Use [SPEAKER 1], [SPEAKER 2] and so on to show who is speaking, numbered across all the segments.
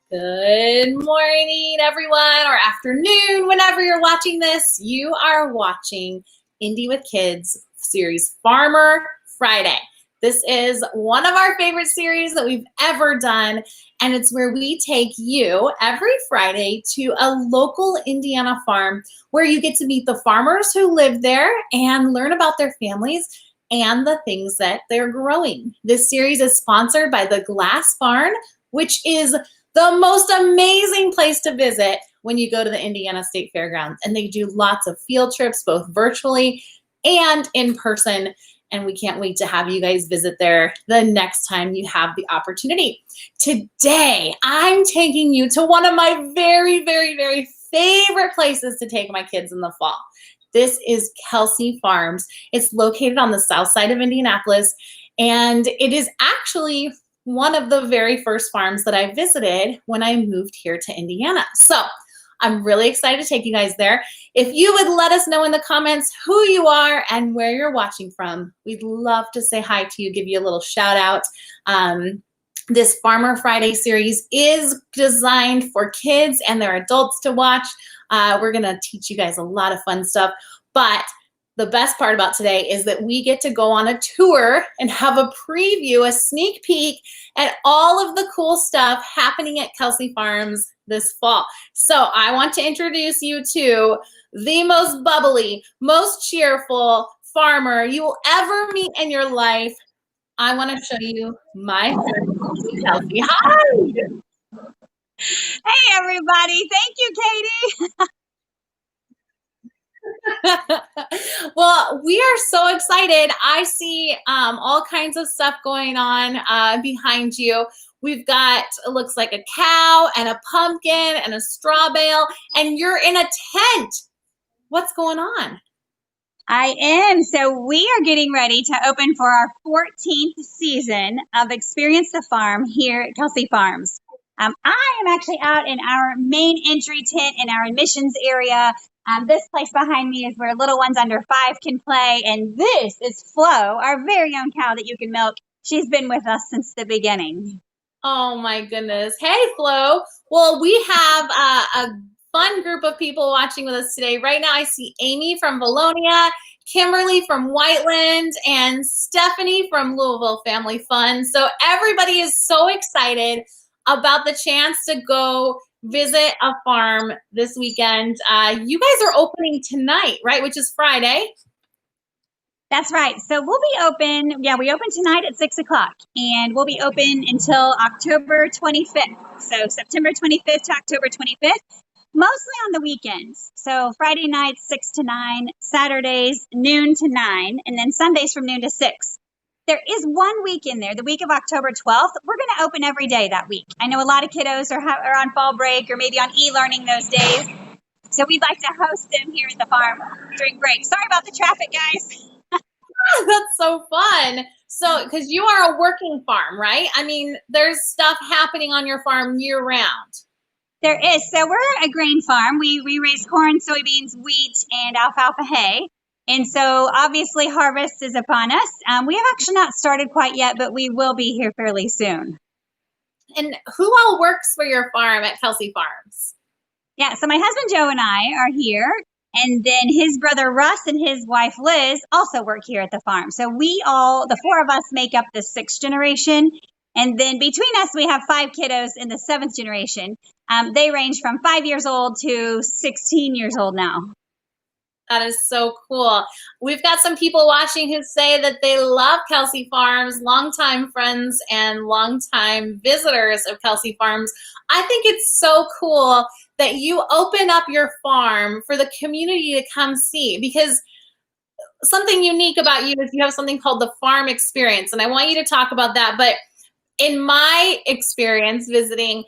[SPEAKER 1] Good morning, everyone, or afternoon, whenever you're watching this. You are watching Indie with Kids series Farmer Friday. This is one of our favorite series that we've ever done, and it's where we take you every Friday to a local Indiana farm where you get to meet the farmers who live there and learn about their families and the things that they're growing. This series is sponsored by the Glass Barn, which is the most amazing place to visit when you go to the Indiana State Fairgrounds. And they do lots of field trips, both virtually and in person. And we can't wait to have you guys visit there the next time you have the opportunity. Today, I'm taking you to one of my very, very, very favorite places to take my kids in the fall. This is Kelsay Farms. It's located on the south side of Indianapolis, and it is actually one of the very first farms that I visited when I moved here to Indiana. So I'm really excited to take you guys there. If you would let us know in the comments who you are and where you're watching from, we'd love to say hi to you, give you a little shout out. This Farmer Friday series is designed for kids and their adults to watch. We're gonna teach you guys a lot of fun stuff, but the best part about today is that we get to go on a tour and have a preview, a sneak peek at all of the cool stuff happening at Kelsay Farms this fall. So I want to introduce you to the most bubbly, most cheerful farmer you will ever meet in your life. I want to show you my friend, Kelsey. Hi!
[SPEAKER 2] Hey, everybody. Thank you, Katie.
[SPEAKER 1] Well, we are so excited. I see all kinds of stuff going on behind you. We've got, it looks like a cow and a pumpkin and a straw bale, and you're in a tent. What's going on?
[SPEAKER 2] I am. So we are getting ready to open for our 14th season of Experience the Farm here at Kelsay Farms. I am actually out in our main entry tent in our admissions area. This place behind me is where little ones under 5 can play. And this is Flo, our very own cow that you can milk. She's been with us since the beginning.
[SPEAKER 1] Oh my goodness. Hey, Flo. Well, we have a fun group of people watching with us today. Right now I see Amy from Valonia, Kimberly from Whiteland, and Stephanie from Louisville Family Fun. So everybody is so excited about the chance to go visit a farm this weekend. You guys are opening tonight, right? Which is Friday.
[SPEAKER 2] That's right. So we'll be open. Yeah, we open tonight at 6 o'clock, and we'll be open until October 25th. So September 25th to October 25th, mostly on the weekends. So Friday nights, 6 to 9, Saturdays, noon to 9, and then Sundays from noon to 6. There is one week in there, the week of October 12th. We're going to open every day that week. I know a lot of kiddos are on fall break or maybe on e-learning those days. So we'd like to host them here at the farm during break. Sorry about the traffic, guys.
[SPEAKER 1] That's so fun. So, because you are a working farm, right? I mean, there's stuff happening on your farm year round.
[SPEAKER 2] There is. So we're a grain farm. We raise corn, soybeans, wheat, and alfalfa hay. And so obviously harvest is upon us. We have actually not started quite yet, but we will be here fairly soon.
[SPEAKER 1] And who all works for your farm at Kelsay Farms?
[SPEAKER 2] Yeah, so my husband Joe and I are here. And then his brother Russ and his wife Liz also work here at the farm. So we all, the 4 of us, make up the 6th generation. And then between us, we have 5 kiddos in the 7th generation. They range from 5 years old to 16 years old now.
[SPEAKER 1] That is so cool. We've got some people watching who say that they love Kelsay Farms, longtime friends and longtime visitors of Kelsay Farms. I think it's so cool that you open up your farm for the community to come see, because something unique about you is you have something called the farm experience. And I want you to talk about that. But in my experience visiting,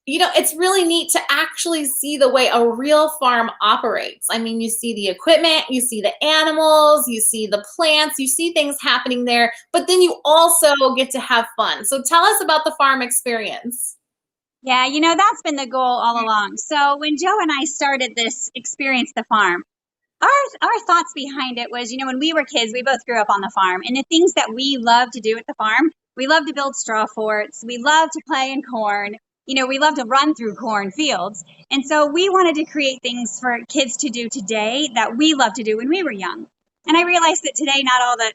[SPEAKER 1] you know, it's really neat to actually see the way a real farm operates. I mean, you see the equipment, you see the animals, you see the plants, you see things happening there, but then you also get to have fun. So tell us about the farm experience.
[SPEAKER 2] Yeah, you know, that's been the goal all along. So when Joe and I started this Experience the Farm, our thoughts behind it was, you know, when we were kids, we both grew up on the farm, and the things that we love to do at the farm, we love to build straw forts. We love to play in corn. we love to run through cornfields. And so we wanted to create things for kids to do today that we loved to do when we were young. And I realized that today, not all the,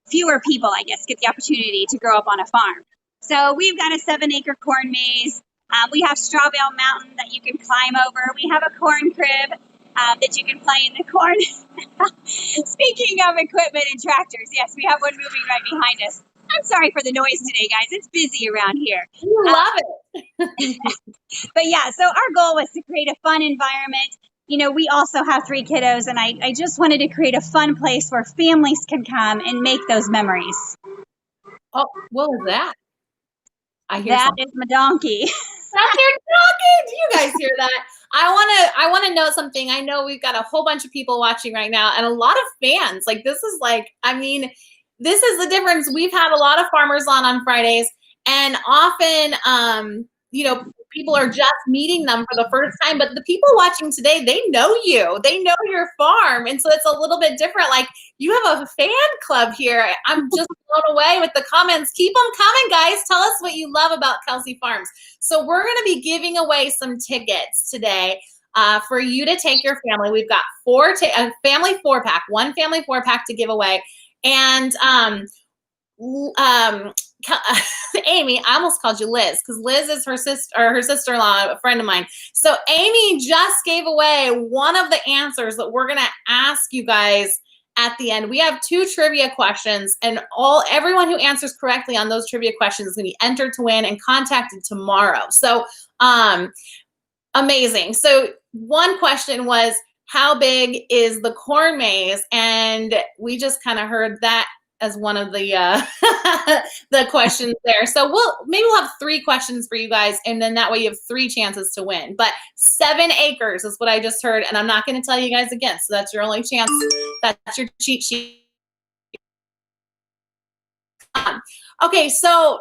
[SPEAKER 2] fewer people, I guess, get the opportunity to grow up on a farm. So we've got a 7-acre corn maze. We have Strawbale Mountain that you can climb over. We have a corn crib that you can play in the corn. Speaking of equipment and tractors, yes, we have one moving right behind us. I'm sorry for the noise today, guys. It's busy around here.
[SPEAKER 1] You love it.
[SPEAKER 2] But yeah, so our goal was to create a fun environment. We also have 3 kiddos, and I just wanted to create a fun place where families can come and make those memories.
[SPEAKER 1] Oh, what was that? I hear
[SPEAKER 2] that
[SPEAKER 1] something.
[SPEAKER 2] is my donkey.
[SPEAKER 1] That's your donkey. Do you guys hear that? I want to know something. I know we've got a whole bunch of people watching right now and a lot of fans. Like, this is this is the difference. We've had a lot of farmers on Fridays, and often, people are just meeting them for the first time, but the people watching today, they know you. They know your farm. And so it's a little bit different. Like, you have a fan club here. I'm just blown away with the comments. Keep them coming, guys. Tell us what you love about Kelsey Farms. So we're going to be giving away some tickets today for you to take your family. We've got a family 4-pack, one family 4-pack to give away. And Amy, I almost called you Liz because Liz is her sister-in-law, a friend of mine. So Amy just gave away one of the answers that we're going to ask you guys at the end. We have 2 trivia questions, and everyone who answers correctly on those trivia questions is going to be entered to win and contacted tomorrow. So amazing. So one question was, how big is the corn maze? And we just kind of heard that as one of the the questions there. So we'll have 3 questions for you guys, and then that way you have 3 chances to win. But 7 acres is what I just heard, and I'm not going to tell you guys again. So that's your only chance. That's your cheat sheet. Okay, so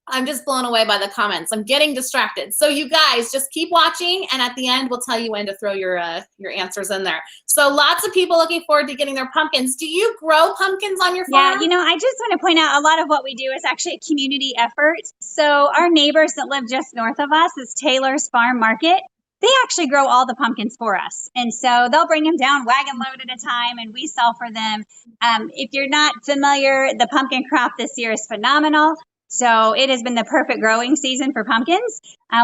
[SPEAKER 1] I'm just blown away by the comments. I'm getting distracted. So you guys just keep watching, and at the end, we'll tell you when to throw your answers in there. So lots of people looking forward to getting their pumpkins. Do you grow pumpkins on your farm?
[SPEAKER 2] Yeah, I just want to point out a lot of what we do is actually a community effort. So our neighbors that live just north of us is Taylor's Farm Market. They actually grow all the pumpkins for us. And so they'll bring them down wagon load at a time, and we sell for them. If you're not familiar, the pumpkin crop this year is phenomenal. So it has been the perfect growing season for pumpkins.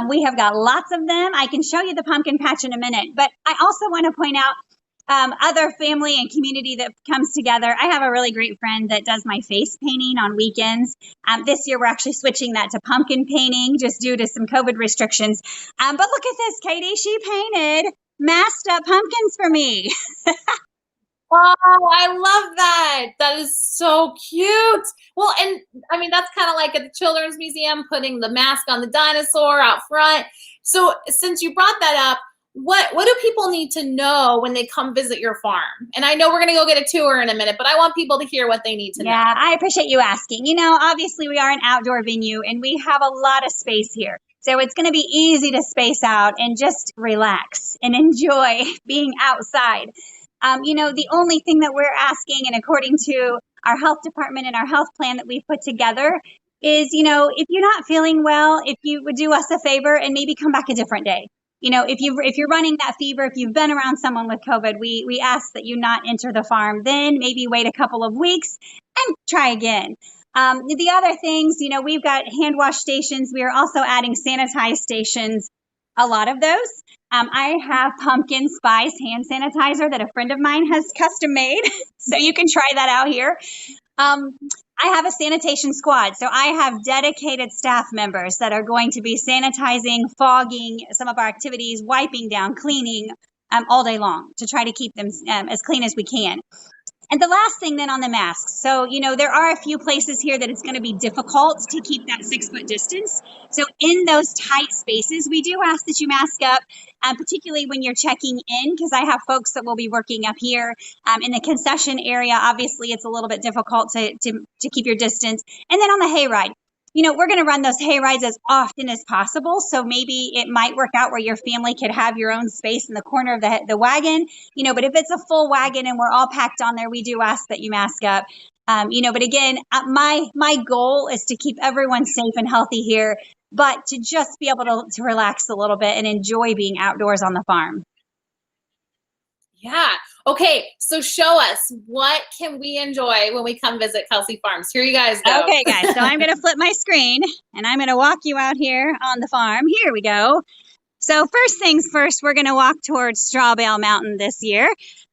[SPEAKER 2] We have got lots of them. I can show you the pumpkin patch in a minute, but I also want to point out other family and community that comes together. I have a really great friend that does my face painting on weekends. This year, we're actually switching that to pumpkin painting just due to some COVID restrictions. But look at this, Katie. She painted masked up pumpkins for me.
[SPEAKER 1] Oh, I love that. That is so cute. Well, and I mean, that's kind of like at the Children's Museum, putting the mask on the dinosaur out front. So since you brought that up, what do people need to know when they come visit your farm? And I know we're going to go get a tour in a minute, but I want people to hear what they need to know.
[SPEAKER 2] Yeah, I appreciate you asking. Obviously we are an outdoor venue and we have a lot of space here. So it's going to be easy to space out and just relax and enjoy being outside. The only thing that we're asking, and according to our health department and our health plan that we've put together, is, if you're not feeling well, if you would do us a favor and maybe come back a different day. If you're running that fever, if you've been around someone with COVID, we ask that you not enter the farm. Then maybe wait a couple of weeks and try again. The other things, we've got hand wash stations. We are also adding sanitized stations. A lot of those. I have pumpkin spice hand sanitizer that a friend of mine has custom made. So you can try that out here. I have a sanitation squad. So I have dedicated staff members that are going to be sanitizing, fogging some of our activities, wiping down, cleaning all day long to try to keep them as clean as we can. And the last thing then on the masks. So, there are a few places here that it's going to be difficult to keep that 6-foot distance. So in those tight spaces, we do ask that you mask up, particularly when you're checking in, because I have folks that will be working up here in the concession area. Obviously, it's a little bit difficult to keep your distance. And then on the hayride. We're going to run those hay rides as often as possible. So maybe it might work out where your family could have your own space in the corner of the wagon, but if it's a full wagon and we're all packed on there, we do ask that you mask up. But again, my goal is to keep everyone safe and healthy here. but to just be able to relax a little bit and enjoy being outdoors on the farm.
[SPEAKER 1] Yeah. Okay. So show us, what can we enjoy when we come visit Kelsey Farms? Here you guys go.
[SPEAKER 2] Okay, guys. So I'm going to flip my screen and I'm going to walk you out here on the farm. Here we go. So first things first, we're going to walk towards Straw Bale Mountain this year.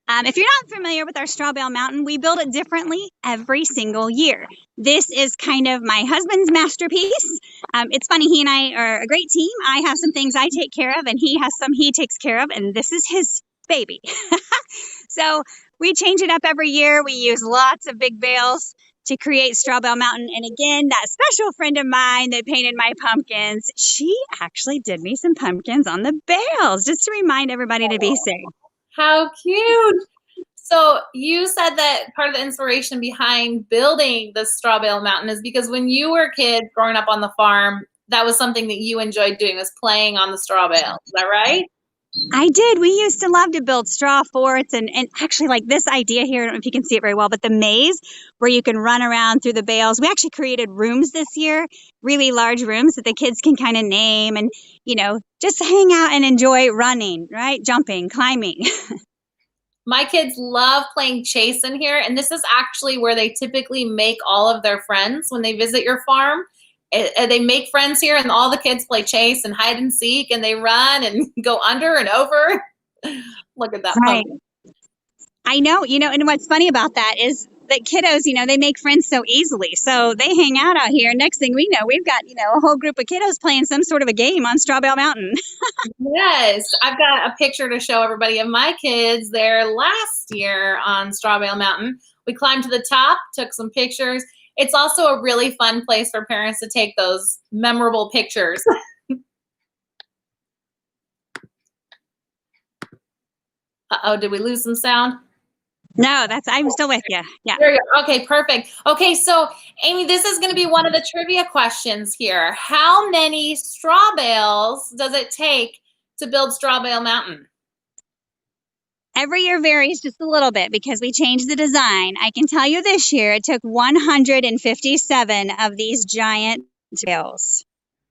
[SPEAKER 2] If you're not familiar with our Straw Bale Mountain, we build it differently every single year. This is kind of my husband's masterpiece. It's funny, he and I are a great team. I have some things I take care of and he has some he takes care of, and this is his baby. So we change it up every year. We use lots of big bales to create Straw Bale Mountain. And again, that special friend of mine that painted my pumpkins, she actually did me some pumpkins on the bales, just to remind everybody to be safe.
[SPEAKER 1] How cute. So you said that part of the inspiration behind building the Straw Bale Mountain is because when you were a kid growing up on the farm, that was something that you enjoyed doing, was playing on the straw bale. Is that right?
[SPEAKER 2] I did. We used to love to build straw forts and actually like this idea here, I don't know if you can see it very well, but the maze where you can run around through the bales. We actually created rooms this year, really large rooms that the kids can kind of name and, you know, just hang out and enjoy running, right? Jumping, climbing.
[SPEAKER 1] My kids love playing chase in here, and this is actually where they typically make all of their friends when they visit your farm. They make friends here, and all the kids play chase and hide and seek, and they run and go under and over. Look at that.
[SPEAKER 2] Right. I know, you know, and what's funny about that is that kiddos, you know, they make friends so easily. So they hang out here. Next thing we know, we've got, you know, a whole group of kiddos playing some sort of a game on Straw Bale Mountain.
[SPEAKER 1] Yes. I've got a picture to show everybody of my kids there last year on Straw Bale Mountain. We climbed to the top, took some pictures. It's also a really fun place for parents to take those memorable pictures. Uh-oh, did we lose some sound?
[SPEAKER 2] No, I'm still with you. Yeah.
[SPEAKER 1] There you go. Okay, perfect. Okay, so Amy, this is going to be one of the trivia questions here. How many straw bales does it take to build Straw Bale Mountain?
[SPEAKER 2] Every year varies just a little bit because we changed the design. I can tell you this year it took 157 of these giant bales.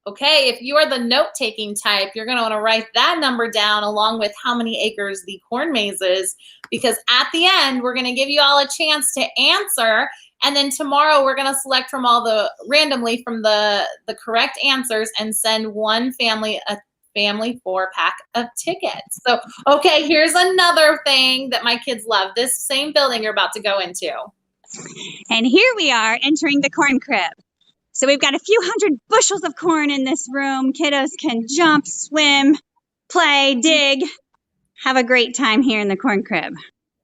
[SPEAKER 1] Okay, if you are the note-taking type, you're going to want to write that number down along with how many acres the corn maze is, because at the end, we're going to give you all a chance to answer, and then tomorrow we're going to select from randomly from the correct answers and send one family a family 4-pack of tickets. So, okay, here's another thing that my kids love. This same building you're about to go into.
[SPEAKER 2] And here we are entering the corn crib. So we've got a few hundred bushels of corn in this room. Kiddos can jump, swim, play, dig, have a great time here in the corn crib.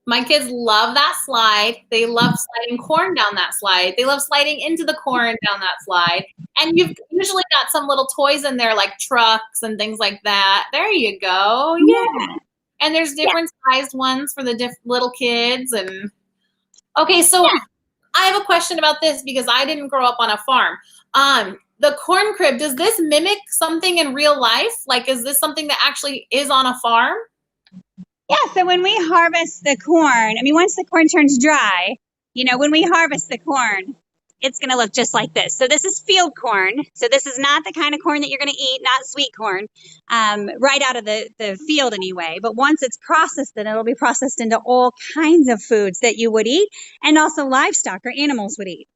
[SPEAKER 1] My kids love that slide. They love sliding corn down that slide. They love sliding into the corn down that slide. And you've usually got some little toys in there like trucks and things like that. There you go. Yeah. And there's different sized ones for the little kids. And okay, so I have a question about this because I didn't grow up on a farm. The corn crib, does this mimic something in real life? Like, is this something that actually is on a farm?
[SPEAKER 2] Yeah, so when we harvest the corn, I mean, once the corn turns dry, you know, when we harvest the corn, it's going to look just like this. So this is field corn. So this is not the kind of corn that you're going to eat, not sweet corn, right out of the field anyway. But once it's processed, then it'll be processed into all kinds of foods that you would eat and also livestock or animals would eat.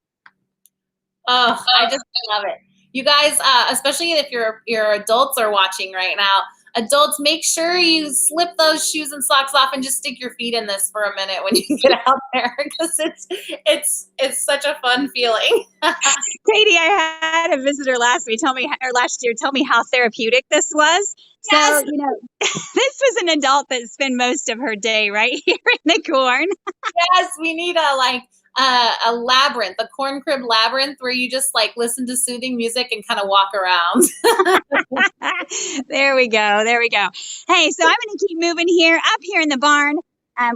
[SPEAKER 1] Oh, I just love it. You guys, especially if your adults are watching right now, adults, make sure you slip those shoes and socks off and just stick your feet in this for a minute when you get out there, because it's such a fun feeling.
[SPEAKER 2] Katie, I had a visitor last year tell me how therapeutic this was.
[SPEAKER 1] Yes.
[SPEAKER 2] So, you know, this was an adult that spent most of her day right here in the corn.
[SPEAKER 1] Yes, we need a labyrinth, a corn crib labyrinth, where you just like listen to soothing music and kind of walk around.
[SPEAKER 2] There we go. Hey, so I'm going to keep moving here. Up here in the barn,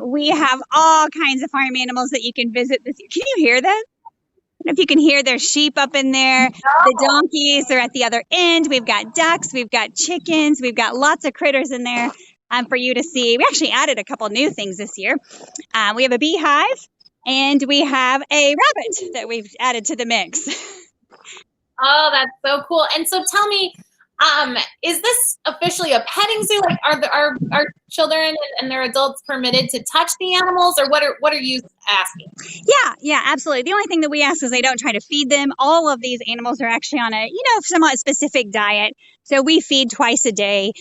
[SPEAKER 2] we have all kinds of farm animals that you can visit this year. Can you hear them? I don't know if you can hear their sheep up in there. No. The donkeys are at the other end. We've got ducks. We've got chickens. We've got lots of critters in there for you to see. We actually added a couple new things this year. We have a beehive. And we have a rabbit that we've added to the mix.
[SPEAKER 1] Oh, that's so cool. And so tell me, is this officially a petting zoo? Like, are children and their adults permitted to touch the animals, or what are you asking?
[SPEAKER 2] Yeah, absolutely. The only thing that we ask is they don't try to feed them. All of these animals are actually on a, somewhat specific diet. So we feed twice a day.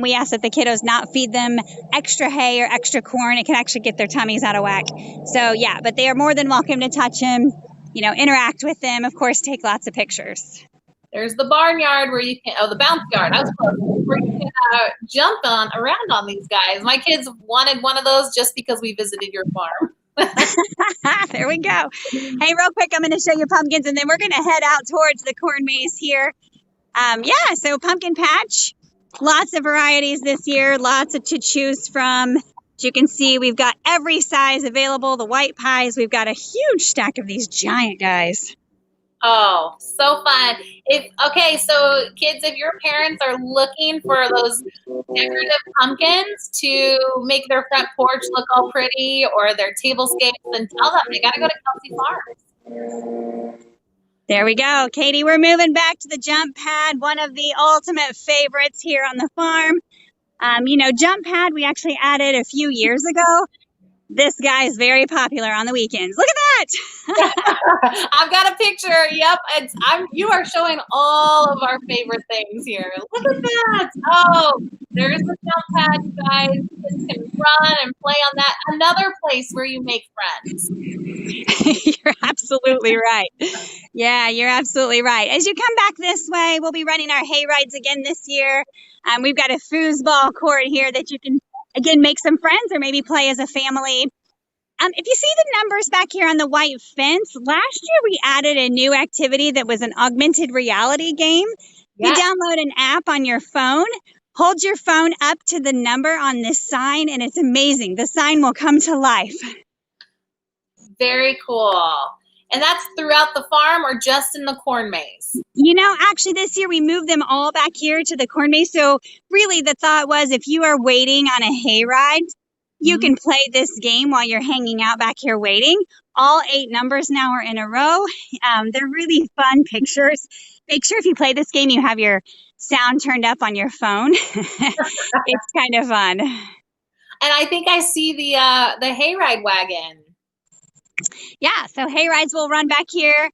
[SPEAKER 2] We ask that the kiddos not feed them extra hay or extra corn. It can actually get their tummies out of whack. So yeah, but they are more than welcome to touch them, interact with them. Of course, take lots of pictures.
[SPEAKER 1] There's the barnyard where you can, the bounce yard, I was close, where you can jump around on these guys. My kids wanted one of those just because we visited your farm.
[SPEAKER 2] There we go. Hey, real quick, I'm going to show you pumpkins, and then we're going to head out towards the corn maze here. So pumpkin patch, lots of varieties this year, lots to choose from. As you can see, we've got every size available. The white pies, we've got a huge stack of these giant guys.
[SPEAKER 1] Oh, so fun. So kids, if your parents are looking for those decorative pumpkins to make their front porch look all pretty or their tablescapes, then tell them they got to go to Kelsey Farms.
[SPEAKER 2] There we go. Katie, we're moving back to the jump pad, one of the ultimate favorites here on the farm. Jump pad we actually added a few years ago. This guy is very popular on the weekends. Look at that.
[SPEAKER 1] I've got a picture. Yep. You are showing all of our favorite things here. Look at that. Oh, there's the jump pad, you guys. Kids can run and play on that. Another place where you make friends.
[SPEAKER 2] You're absolutely right. Yeah, you're absolutely right. As you come back this way, we'll be running our hay rides again this year. We've got a foosball court here that you can, again, make some friends or maybe play as a family. If you see the numbers back here on the white fence, last year we added a new activity that was an augmented reality game. Yeah. You download an app on your phone, hold your phone up to the number on this sign, and it's amazing. The sign will come to life.
[SPEAKER 1] Very cool. And that's throughout the farm or just in the corn maze?
[SPEAKER 2] Actually this year we moved them all back here to the corn maze. So really the thought was if you are waiting on a hay ride, you can play this game while you're hanging out back here waiting. All 8 numbers now are in a row. They're really fun pictures. Make sure if you play this game, you have your sound turned up on your phone. It's kind of fun.
[SPEAKER 1] And I think I see the hayride wagon.
[SPEAKER 2] Yeah, so hay rides will run back here.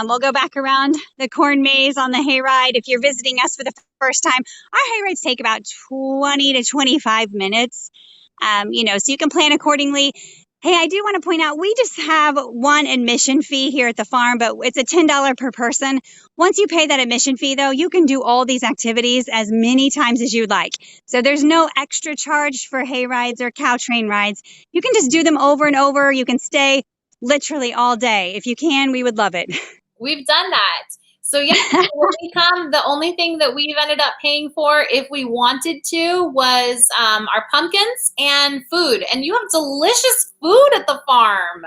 [SPEAKER 2] We'll go back around the corn maze on the hayride. If you're visiting us for the first time, our hayrides take about 20 to 25 minutes. So you can plan accordingly. Hey, I do want to point out, we just have one admission fee here at the farm, but it's a $10 per person. Once you pay that admission fee, though, you can do all these activities as many times as you'd like. So there's no extra charge for hay rides or cow train rides. You can just do them over and over. You can stay literally all day. If you can, we would love it.
[SPEAKER 1] We've done that. So yeah, when we come, the only thing that we've ended up paying for, if we wanted to, was our pumpkins and food. And you have delicious food at the farm.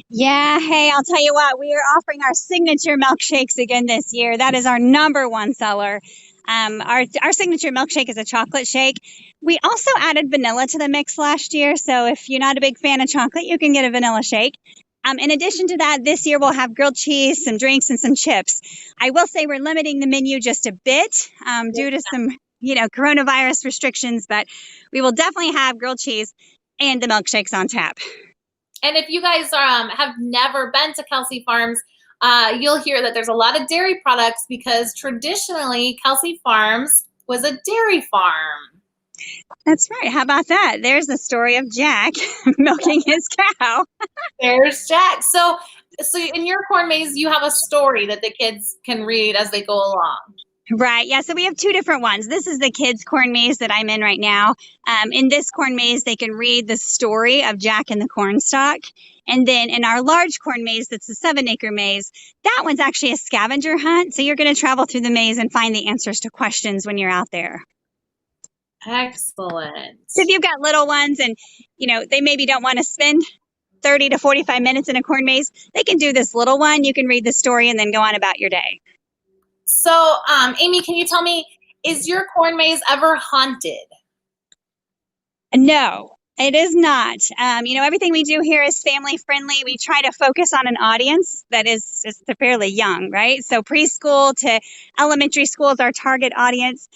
[SPEAKER 2] Yeah, hey, I'll tell you what, we are offering our signature milkshakes again this year. That is our #1 seller. Our signature milkshake is a chocolate shake. We also added vanilla to the mix last year, so if you're not a big fan of chocolate, you can get a vanilla shake. In addition to that, this year we'll have grilled cheese, some drinks, and some chips. I will say we're limiting the menu just a bit due to some, coronavirus restrictions, but we will definitely have grilled cheese and the milkshakes on tap.
[SPEAKER 1] And if you guys have never been to Kelsey Farms, you'll hear that there's a lot of dairy products because traditionally Kelsey Farms was a dairy farm.
[SPEAKER 2] That's right. How about that? There's the story of Jack milking his cow.
[SPEAKER 1] There's Jack. So in your corn maze, you have a story that the kids can read as they go along.
[SPEAKER 2] Right. Yeah. So we have 2 different ones. This is the kids' corn maze that I'm in right now. In this corn maze, they can read the story of Jack and the cornstalk. And then in our large corn maze, that's the 7-acre maze, that one's actually a scavenger hunt. So you're going to travel through the maze and find the answers to questions when you're out there.
[SPEAKER 1] Excellent.
[SPEAKER 2] So if you've got little ones and, they maybe don't want to spend 30 to 45 minutes in a corn maze, they can do this little one. You can read the story and then go on about your day.
[SPEAKER 1] So, Amy, can you tell me, is your corn maze ever haunted?
[SPEAKER 2] No. It is not. Everything we do here is family friendly. We try to focus on an audience that is fairly young, right? So preschool to elementary school is our target audience.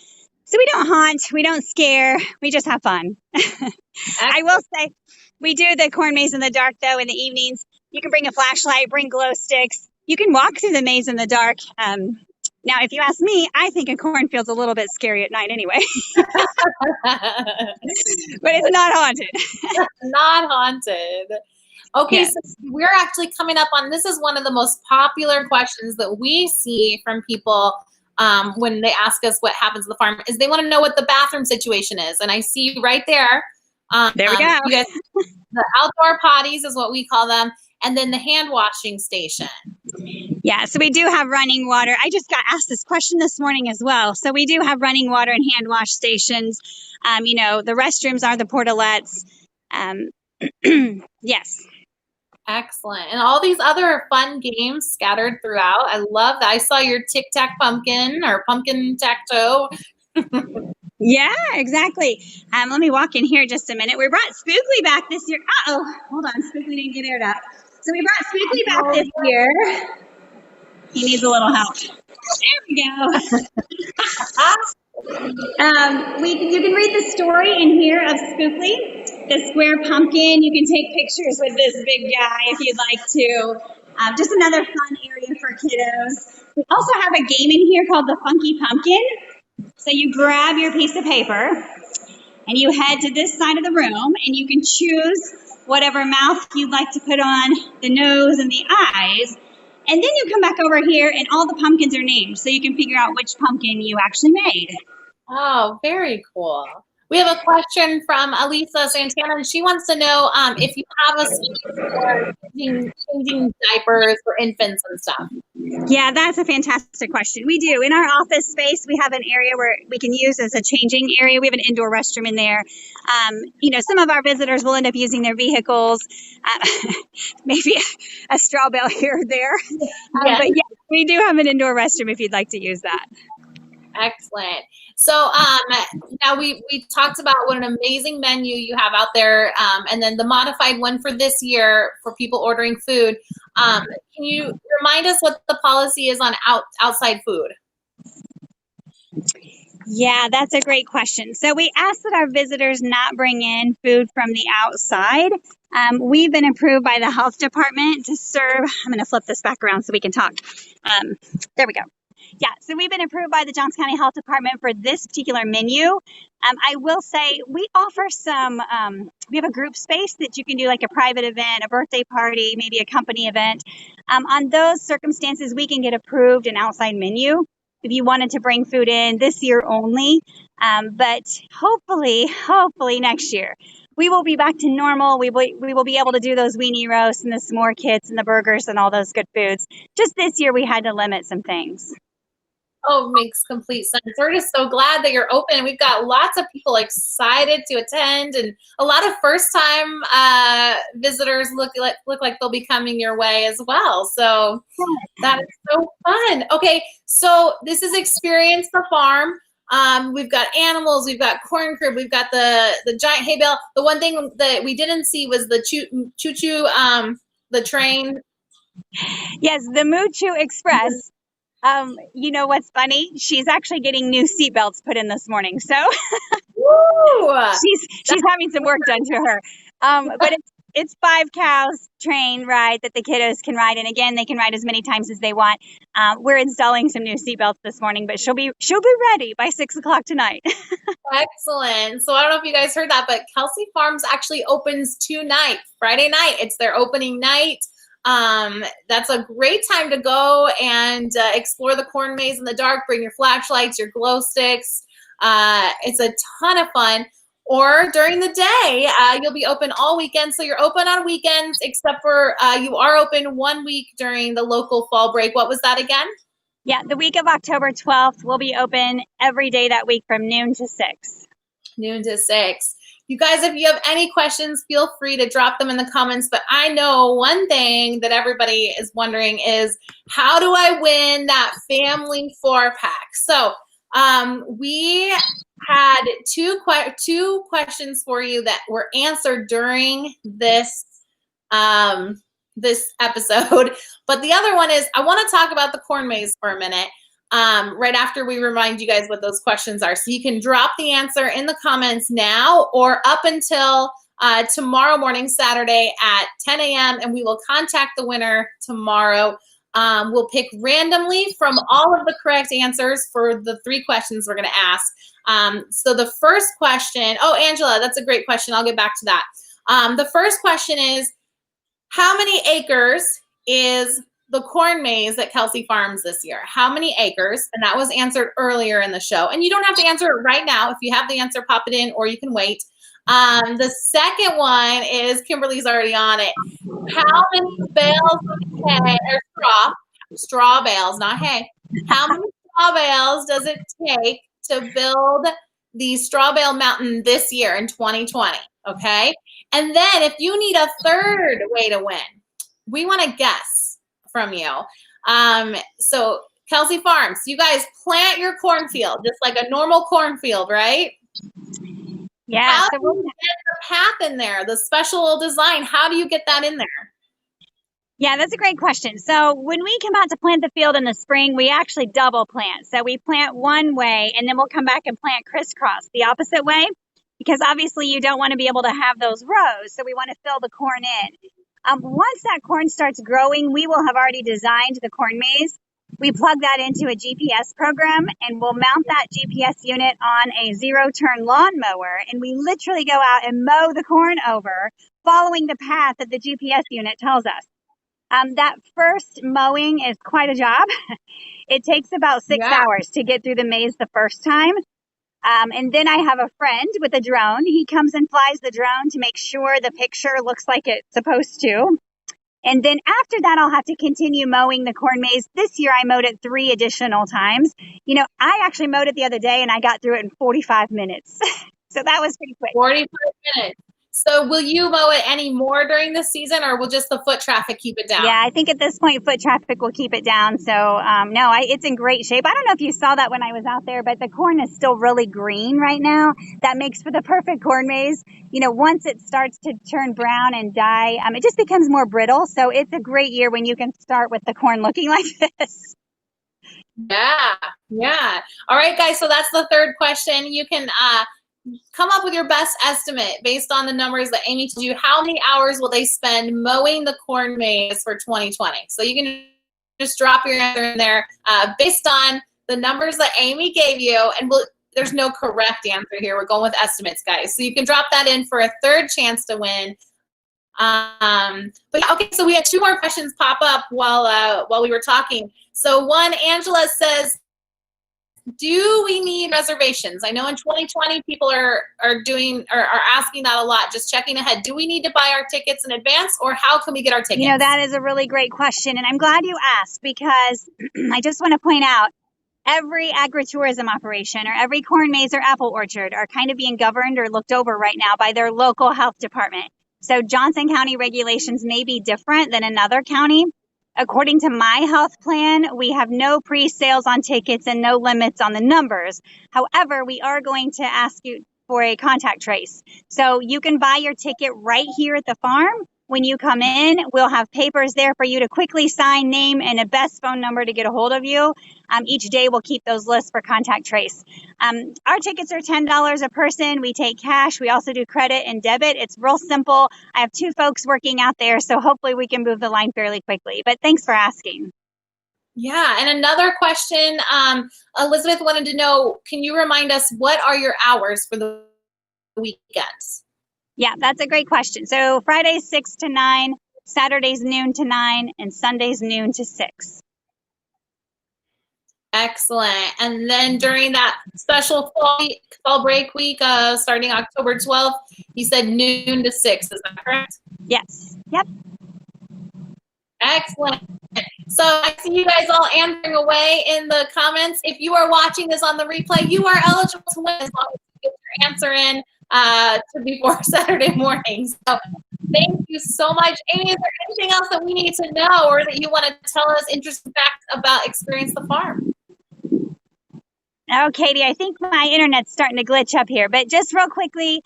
[SPEAKER 2] So we don't haunt, we don't scare, we just have fun. I will say, we do the corn maze in the dark, though, in the evenings. You can bring a flashlight, bring glow sticks. You can walk through the maze in the dark. Now, if you ask me, I think a cornfield's a little bit scary at night anyway. But it's not haunted.
[SPEAKER 1] Not haunted. Okay,
[SPEAKER 2] Yes.
[SPEAKER 1] so we're actually coming up on, this is one of the most popular questions that we see from people when they ask us what happens at the farm, is they want to know what the bathroom situation is. And I see right there.
[SPEAKER 2] There we go.
[SPEAKER 1] You guys, the outdoor potties is what we call them. And then the hand washing station.
[SPEAKER 2] Yeah, so we do have running water. I just got asked this question this morning as well. So we do have running water and hand wash stations. The restrooms are the portalettes. Yes.
[SPEAKER 1] Excellent. And all these other fun games scattered throughout. I love that. I saw your Tic Tac Pumpkin or Pumpkin Tac Toe.
[SPEAKER 2] Yeah, exactly. Let me walk in here just a minute. We brought Spookly back this year. Uh-oh, hold on. Spookly didn't get aired up. So we brought Spookly back this year. He needs a little help. There we go. You can read the story in here of Spookly, the square pumpkin. You can take pictures with this big guy if you'd like to. Just another fun area for kiddos. We also have a game in here called the Funky Pumpkin. So you grab your piece of paper and you head to this side of the room and you can choose whatever mouth you'd like to put on the nose and the eyes. And then you come back over here and all the pumpkins are named so you can figure out which pumpkin you actually made.
[SPEAKER 1] Oh, very cool. We have a question from Elisa Santana, and she wants to know if you have a space for changing diapers for infants and stuff.
[SPEAKER 2] Yeah, that's a fantastic question. We do. In our office space, we have an area where we can use as a changing area. We have an indoor restroom in there. Some of our visitors will end up using their vehicles, maybe a straw bale here or there.
[SPEAKER 1] Yes.
[SPEAKER 2] But yeah, we do have an indoor restroom if you'd like to use that.
[SPEAKER 1] Excellent. So now we talked about what an amazing menu you have out there, and then the modified one for this year for people ordering food. Can you remind us what the policy is on outside food?
[SPEAKER 2] Yeah, that's a great question. So we ask that our visitors not bring in food from the outside. We've been approved by the health department to serve. I'm going to flip this back around so we can talk. There we go. Yeah, so we've been approved by the Johnson County Health Department for this particular menu. I will say we offer we have a group space that you can do like a private event, a birthday party, maybe a company event. On those circumstances, we can get approved an outside menu if you wanted to bring food in this year only. But hopefully next year, we will be back to normal. We will be able to do those weenie roasts and the s'more kits and the burgers and all those good foods. Just this year, we had to limit some things.
[SPEAKER 1] Oh, makes complete sense. We're just so glad that you're open. We've got lots of people excited to attend, and a lot of first-time visitors look like they'll be coming your way as well. So that is so fun. Okay, so this is Experience the Farm. We've got animals, we've got corn crib, we've got the giant hay bale. The one thing that we didn't see was the choo-choo, the train.
[SPEAKER 2] Yes, the Moo Choo Express. You know what's funny? She's actually getting new seatbelts put in this morning. So she's having some work done to her. But it's 5 cows train ride that the kiddos can ride. And again, they can ride as many times as they want. We're installing some new seatbelts this morning, but she'll be ready by 6:00 tonight.
[SPEAKER 1] Excellent. So I don't know if you guys heard that, but Kelsay Farms actually opens tonight, Friday night. It's their opening night. That's a great time to go and explore the corn maze in the dark. Bring your flashlights, your glow sticks. It's a ton of fun. Or during the day, you'll be open all weekend. So you're open on weekends, except for you are open 1 week during the local fall break. What was that again?
[SPEAKER 2] Yeah, the week of October 12th, we'll be open every day that week from noon to 6.
[SPEAKER 1] Noon to 6. You guys, if you have any questions, feel free to drop them in the comments. But I know one thing that everybody is wondering is, how do I win that family 4-pack? So We had two questions for you that were answered during this this episode, but the other one is I want to talk about the corn maze for a minute. Right after we remind you guys what those questions are, so you can drop the answer in the comments now or up until tomorrow morning, Saturday at 10 a.m. and we will contact the winner tomorrow. We'll pick randomly from all of the correct answers for the 3 questions we're going to ask. So the first question, oh, Angela, that's a great question. I'll get back to that. The first question is, how many acres is the corn maze at Kelsey Farms this year? How many acres? And that was answered earlier in the show. And you don't have to answer it right now. If you have the answer, pop it in, or you can wait. The second one is, Kimberly's already on it. How many bales of hay or straw bales, not hay. How many straw bales does it take to build the straw bale mountain this year in 2020? Okay. And then if you need a third way to win, we want to guess from you. So Kelsey Farms, you guys plant your cornfield just like a normal cornfield, right?
[SPEAKER 2] Yeah.
[SPEAKER 1] How do you get the path in there, the special design? How do you get that in there?
[SPEAKER 2] Yeah, that's a great question. So when we come out to plant the field in the spring, we actually double plant. So we plant one way and then we'll come back and plant crisscross the opposite way, because obviously you don't want to be able to have those rows. So we want to fill the corn in. Once that corn starts growing, we will have already designed the corn maze. We plug that into a GPS program and we'll mount that GPS unit on a 0-turn lawnmower. And we literally go out and mow the corn over, following the path that the GPS unit tells us. That first mowing is quite a job. It takes about 6 hours to get through the maze the first time. And then I have a friend with a drone. He comes and flies the drone to make sure the picture looks like it's supposed to. And then after that, I'll have to continue mowing the corn maze. This year, I mowed it 3 additional times. You know, I actually mowed it the other day and I got through it in 45 minutes. So that was pretty quick. 45
[SPEAKER 1] minutes. So will you mow it any more during the season, or will just the foot traffic keep it down?
[SPEAKER 2] Yeah, I think at this point, foot traffic will keep it down. So no, it's in great shape. I don't know if you saw that when I was out there, but the corn is still really green right now. That makes for the perfect corn maze. You know, once it starts to turn brown and die, it just becomes more brittle. So it's a great year when you can start with the corn looking like this.
[SPEAKER 1] Yeah. All right, guys. So that's the third question. You can come up with your best estimate based on the numbers that Amy told you. How many hours will they spend mowing the corn maze for 2020? So you can just drop your answer in there based on the numbers that Amy gave you. And there's no correct answer here. We're going with estimates, guys. So you can drop that in for a third chance to win. But yeah, okay, so we had 2 more questions pop up while we were talking. So one, Angela says, do we need reservations? I know in 2020 people are asking that a lot, just checking ahead. Do we need to buy our tickets in advance, or how can we get our tickets?
[SPEAKER 2] You know, that is a really great question, and I'm glad you asked, because I just want to point out, every agritourism operation or every corn maze or apple orchard are kind of being governed or looked over right now by their local health department. So Johnson County regulations may be different than another county. According to my health plan, we have no pre-sales on tickets and no limits on the numbers. However, we are going to ask you for a contact trace. So you can buy your ticket right here at the farm. When you come in, we'll have papers there for you to quickly sign, name, and a best phone number to get a hold of you. Each day we'll keep those lists for contact trace. Our tickets are $10 a person. We take cash. We also do credit and debit. It's real simple. I have 2 folks working out there, so hopefully we can move the line fairly quickly. But thanks for asking.
[SPEAKER 1] Yeah, and another question, Elizabeth wanted to know, can you remind us what are your hours for the weekends?
[SPEAKER 2] Yeah, that's a great question. So Fridays 6 to 9, Saturdays noon to 9, and Sundays noon to 6.
[SPEAKER 1] Excellent. And then during that special fall break week, starting October 12th, you said noon to 6. Is that correct?
[SPEAKER 2] Yes. Yep.
[SPEAKER 1] Excellent. So I see you guys all answering away in the comments. If you are watching this on the replay, you are eligible to win as long as you get your answer in to before Saturday morning. So thank you so much. Amy, is there anything else that we need to know or that you want to tell us interesting facts about Experience the Farm?
[SPEAKER 2] Oh, Katie, I think my internet's starting to glitch up here, but just real quickly,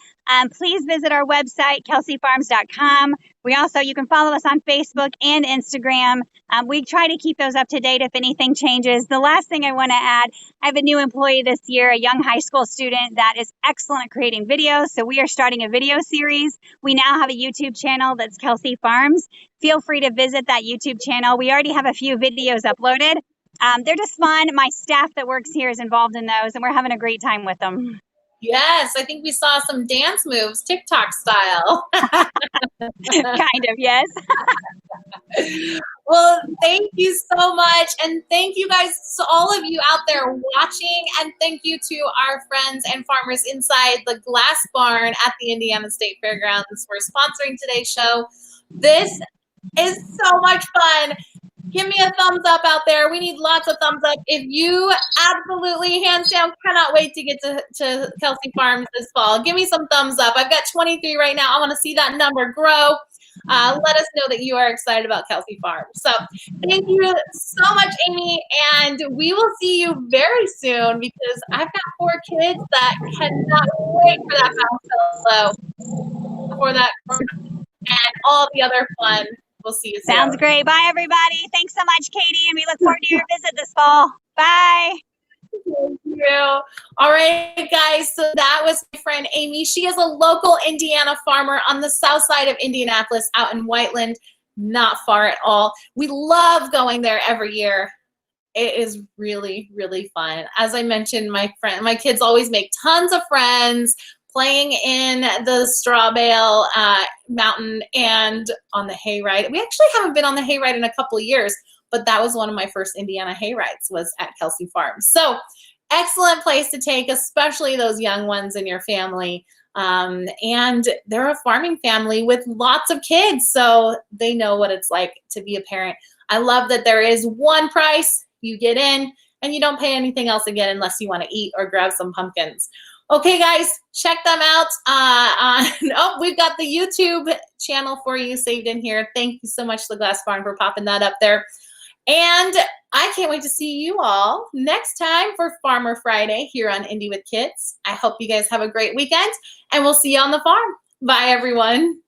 [SPEAKER 2] please visit our website, kelseyfarms.com. You can follow us on Facebook and Instagram. We try to keep those up to date if anything changes. The last thing I want to add, I have a new employee this year, a young high school student that is excellent at creating videos. So we are starting a video series. We now have a YouTube channel that's Kelsey Farms. Feel free to visit that YouTube channel. We already have a few videos uploaded. They're just fun. My staff that works here is involved in those, and we're having a great time with them.
[SPEAKER 1] Yes, I think we saw some dance moves, TikTok style.
[SPEAKER 2] Kind of, yes.
[SPEAKER 1] Well, thank you so much. And thank you guys, so all of you out there watching. And thank you to our friends and farmers inside the glass barn at the Indiana State Fairgrounds for sponsoring today's show. This is so much fun. Give me a thumbs up out there. We need lots of thumbs up. If you absolutely, hands down, cannot wait to get to Kelsey Farms this fall, give me some thumbs up. I've got 23 right now. I want to see that number grow. Let us know that you are excited about Kelsey Farms. So thank you so much, Amy. And we will see you very soon because I've got 4 kids that cannot wait for that bounce hello, for that, and all the other fun. We'll see you soon.
[SPEAKER 2] Sounds great. Bye, everybody. Thanks so much, Katie, and we look forward to your visit this fall. Bye.
[SPEAKER 1] Thank you. All right, guys. So that was my friend Amy. She is a local Indiana farmer on the south side of Indianapolis out in Whiteland, not far at all. We love going there every year. It is really, really fun. As I mentioned, my kids always make tons of friends playing in the straw bale mountain and on the hayride. We actually haven't been on the hayride in a couple of years, but that was one of my first Indiana hayrides was at Kelsey Farms. So excellent place to take, especially those young ones in your family. And they're a farming family with lots of kids, so they know what it's like to be a parent. I love that there is one price. You get in and you don't pay anything else again unless you want to eat or grab some pumpkins. Okay, guys, check them out. We've got the YouTube channel for you saved in here. Thank you so much, The Glass Barn, for popping that up there. And I can't wait to see you all next time for Farmer Friday here on Indy with Kids. I hope you guys have a great weekend, and we'll see you on the farm. Bye, everyone.